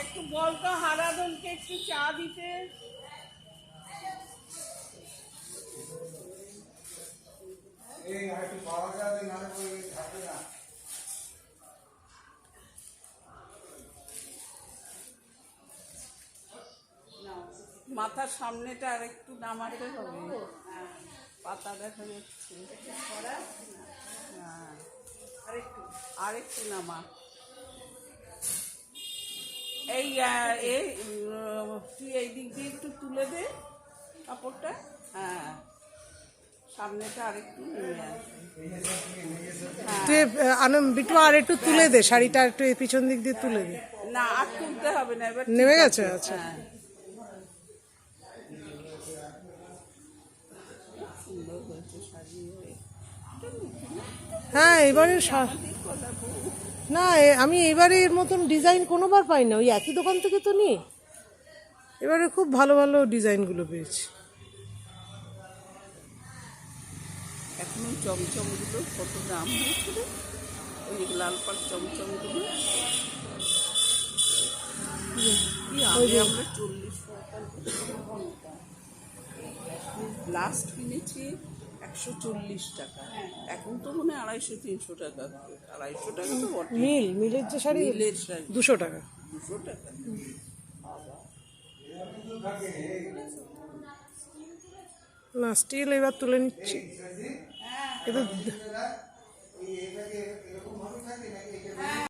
একটু বলতো হারাধনকে একটু চা দিতে। মাথার সামনেটা আর একটু নামাতে হবে। পাতা দেখা যাচ্ছে। আরেকটু নামা। এই তুই এই দিক দিয়ে একটু তুলে দে কাপড়টা। হ্যাঁ, সামনেটা আরেকটু নেমে আসবে। বিটু আর একটু তুলে দে, শাড়িটা একটু পিছন দিক দিয়ে তুলে দে। না, আর তুলতে হবে না, এবার নেমে গেছে। আচ্ছা, সুন্দর হয়েছে সাজিয়ে। হ্যাঁ এবারে না, আমি এবারে এর মতন ডিজাইন কোনোবার পাই না, ওই একই দোকান থেকে তো নিই। এবারে খুব ভালো ভালো ডিজাইনগুলো পেয়েছি। এখন ওই চমচমগুলো কত দাম হয়েছিল, ওই লাল পাড় চমচমগুলো আগে আমরা 40 টাকা লাস্ট কিনেছি, 140 টাকা। এখন তো মনে হয় 250-300 টাকা। 250 টাকা তো বটে। মিলের যে শাড়ি, মিলের শাড়ি 200 টাকা। 200 টাকা। না, স্টিল এবার তুলে নিচ্ছি কিন্তু